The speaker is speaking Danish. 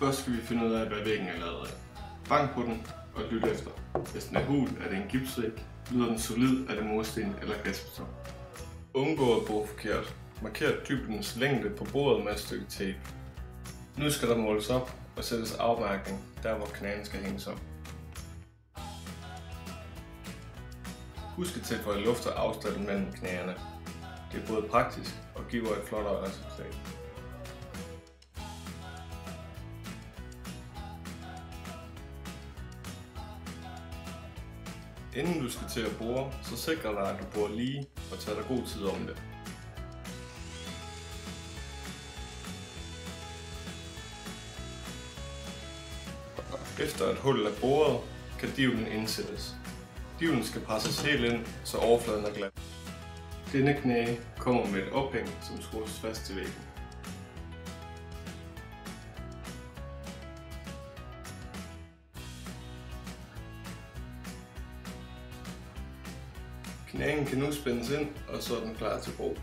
Først skal vi finde ud af, hvad væggen er lavet af. Bank på den og lyt efter. Hvis den er hul, er det en gipsvæg. Lyder den solid, er det mursten eller gasbeton. Undgå at bore forkert. Marker dybdens længde på bordet med et stykke tape. Nu skal der måles op og sættes afmærkning, der hvor knagen skal hænges op. Husk at tilføje luft og afstand mellem knæene. Det er både praktisk og giver et flottere resultat. Inden du skal til at bore, så sikre dig, at du borer lige og tager dig god tid om det. Efter at hullet er boret, kan divlen indsættes. Divlen skal presses helt ind, så overfladen er glat. Denne knage kommer med et ophæng, som skrues fast til væggen. Knagen kan nu spændes ind, og så er den klar til brug.